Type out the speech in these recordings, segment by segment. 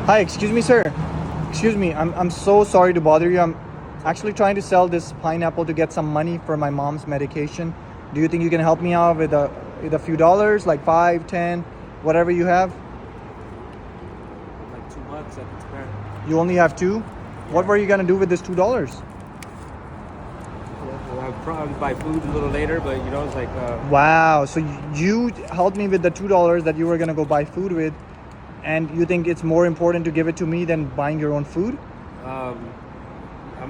Hi, excuse me, sir. Excuse me. I'm so sorry to bother you. I'm actually trying to sell this pineapple to get some money for my mom's medication. Do you think you can help me out with a few dollars, like 5, 10, whatever you have? Like $2 at the spare. You only have two? What were you gonna do with this $2? Well, I'll probably buy food a little later, but you know, it's like Wow. So you helped me with the $2 that you were gonna go buy food with, and you think it's more important to give it to me than buying your own food? I'm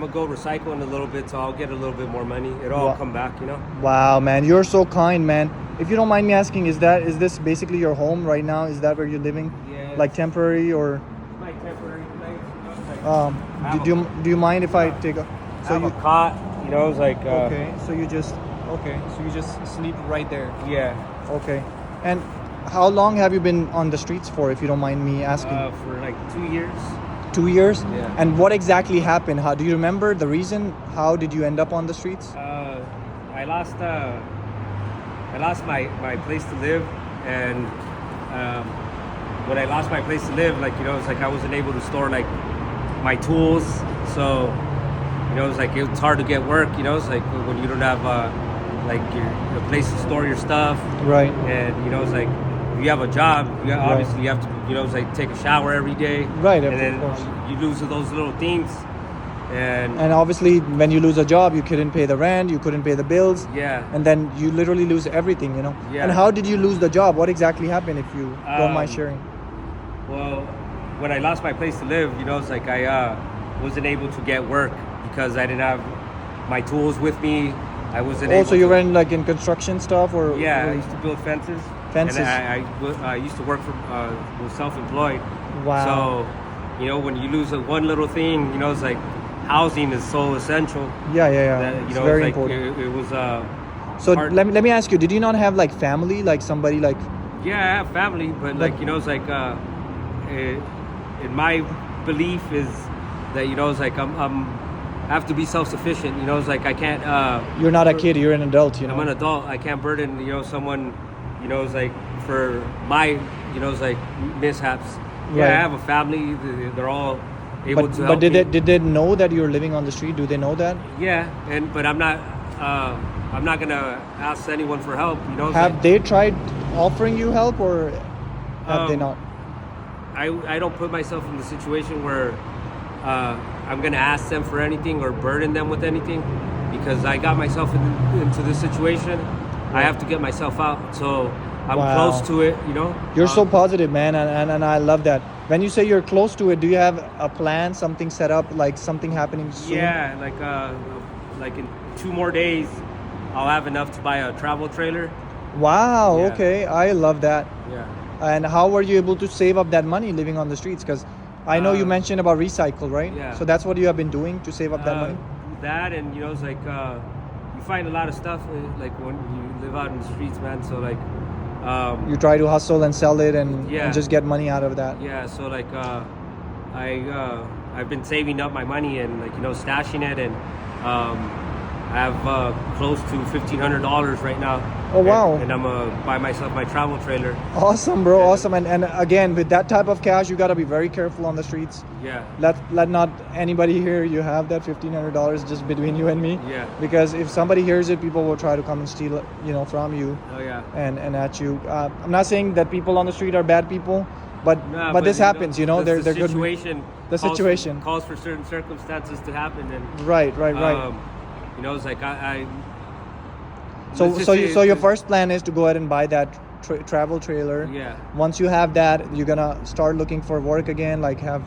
gonna go recycle in a little bit, so I'll get a little bit more money. It'll all come back, you know. Wow, man, you're so kind, man. If you don't mind me asking, is this basically your home right now? Is that where you're living? Yeah. Like temporary or? It's my temporary place. You know, it's like, Do you mind if I take a? I have a cot, you know, it's like Okay, so you just sleep right there. yeah. Okay, and how long have you been on the streets for, if you don't mind me asking? For like 2 years. 2 years. Yeah. And what exactly happened? How do you remember the reason? How did you end up on the streets? I lost my place to live, and when I lost my place to live, like, you know, it's like I wasn't able to store like my tools, so you know, it's like it's hard to get work, you know. It's like when you don't have like your place to store your stuff, Right. and you know, it's like if you have a job, obviously you have to, you know, it's like take a shower every day, Right, and of then course. you lose those little things, and obviously, when you lose a job, you couldn't pay the rent, you couldn't pay the bills, yeah. and then you literally lose everything, you know. Yeah. And how did you lose the job? What exactly happened, if you don't mind sharing? Well, when I lost my place to live, you know, it's like I wasn't able to get work because I didn't have my tools with me. I wasn't able. Also, you were in like in construction stuff, or? Yeah, I used to build fences. Fences. And I used to work for was self-employed. Wow. So, you know, when you lose one little thing, you know, it's like housing is so essential. Yeah. That, you It's know, very it's like important. it was. So hard. let me ask you, did you not have like family, like somebody like? Yeah, I have family, but like, you know, it's like in my belief is that, you know, it's like I have to be self-sufficient. You know, it's like I can't. You're not a kid, you're an adult, you know. I'm an adult. I can't burden, you know, someone, you know, it's like for my, you know, it's like mishaps. Yeah, Right. I have a family. They're all able to help But me. did they know that you're living on the street? Do they know that? Yeah, but I'm not gonna ask anyone for help. You know, it's Have like, they tried offering you help, or have they not? I don't put myself in the situation where I'm gonna ask them for anything or burden them with anything, because I got myself into this situation. I have to get myself out, so I'm Wow. close to it. You know, You're so positive, man, and I love that. When you say you're close to it, do you have a plan, something set up, like something happening soon? yeah, like in 2 more days, I'll have enough to buy a travel trailer. Wow. Yeah. Okay, I love that. Yeah. And how were you able to save up that money living on the streets? Because I know you Uh, mentioned about recycle, right? yeah. So that's what you have been doing to save up that money? That, and you know, it's like you find a lot of stuff like when you live out in the streets, man. So like, You try to hustle and sell it and Yeah. just get money out of that. yeah. So like, I've been saving up my money and, like, you know, stashing it, and I have close to $1,500 right now. Oh, wow. And I'm gonna buy myself my travel trailer. Awesome, bro. Yeah. Awesome. And again, with that type of cash, you got to be very careful on the streets. Yeah. Let not anybody hear you have that $1,500 just between you and me. Yeah. Because if somebody hears it, people will try to come and steal it, you know, from you Oh yeah. and at you. I'm not saying that people on the street are bad people, but Nah, but this happens, you know. the They're good. situation. The calls- situation. calls for certain circumstances to happen, and Right. you know, it's like I So let's just so say so your it's- first plan is to go ahead and buy that travel trailer. Yeah. Once you have that, you're gonna start looking for work again, like have.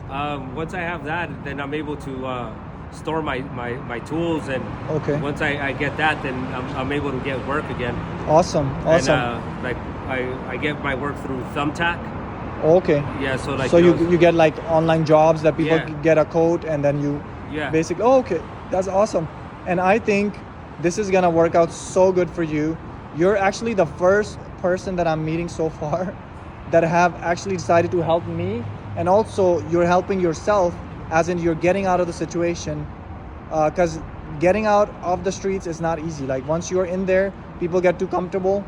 Once I have that, then I'm able to store my tools, and Okay. once I get that, then I'm able to get work again. Awesome. And like I get my work through Thumbtack. Okay. Yeah, so like, So you you know, you get like online jobs that people Yeah. get a code and then you Yeah. basically. Oh, okay, that's awesome. And I think this is gonna work out so good for you. You're actually the first person that I'm meeting so far that have actually decided to help me, and also you're helping yourself, as in you're getting out of the situation, because getting out of the streets is not easy. Like once you're in there, people get too comfortable,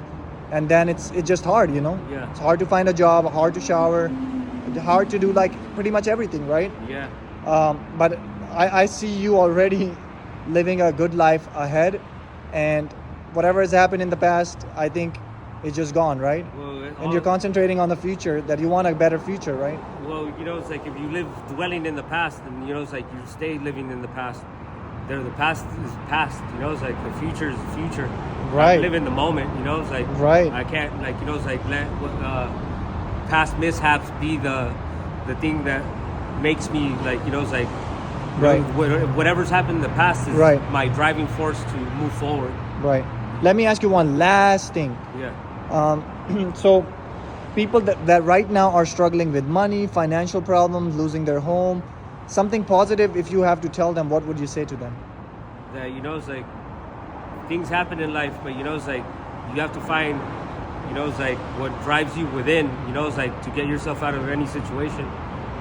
and then it's just hard, you know. Yeah. It's hard to find a job, hard to shower, hard to do like pretty much everything, right? Yeah. But I see you already living a good life ahead, and whatever has happened in the past, I think it's just gone, right? Well, And you're concentrating on the future, that you want a better future, right? Well, you know, it's like if you live dwelling in the past, then you know, it's like you stay living in the past. There, the past is past. You know, it's like the future is the future. Right. I live in the moment. You know, it's like Right. I can't, like, you know, it's like let past mishaps be the thing that makes me, like, you know, it's like Right. whatever's happened in the past is Right. my driving force to move forward. Right. Let me ask you one last thing. Yeah. So people that right now are struggling with money, financial problems, losing their home, something positive, if you have to tell them, what would you say to them? That, you know, it's like things happen in life, but you know, it's like you have to find, you know, it's like what drives you within, you know, it's like to get yourself out of any situation.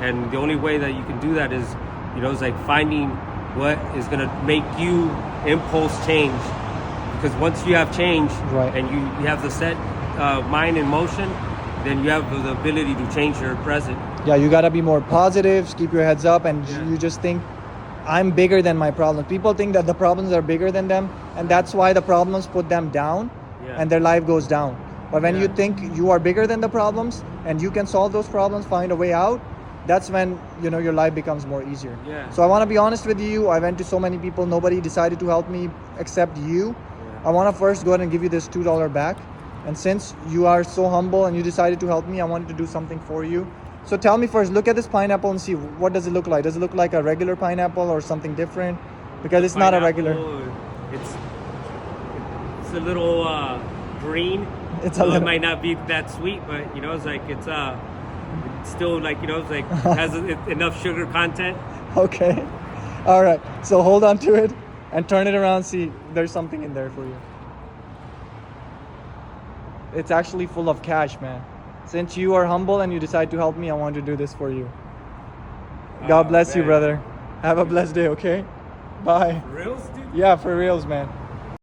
And the only way that you can do that is, you know, it's like finding what is going to make you impulse change. Because once you have change, Right. and you have the set mind in motion, then you have the ability to change your present. Yeah, you gotta be more positive, keep your heads up, and Yeah. you just think, I'm bigger than my problems. People think that the problems are bigger than them, and that's why the problems put them down, Yeah. and their life goes down. But when Yeah. you think you are bigger than the problems, and you can solve those problems, find a way out, that's when, you know, your life becomes more easier. Yeah. So I want to be honest with you. I went to so many people, nobody decided to help me except you. I want to first go ahead and give you this $2 back. And since you are so humble and you decided to help me, I wanted to do something for you. So tell me first, look at this pineapple and see, what does it look like? Does it look like a regular pineapple or something different? Because it's not a regular. It's a little green. It's a So it little- might not be that sweet, but you know, it's like it's still, like, you know, it's like has enough sugar content. Okay. All right. So hold on to it and turn it around. See, there's something in there for you. It's actually full of cash, man. Since you are humble and you decide to help me, I want to do this for you. God bless you, man. brother. Have a blessed day, okay? Bye. Real, dude? Yeah, for reals, man.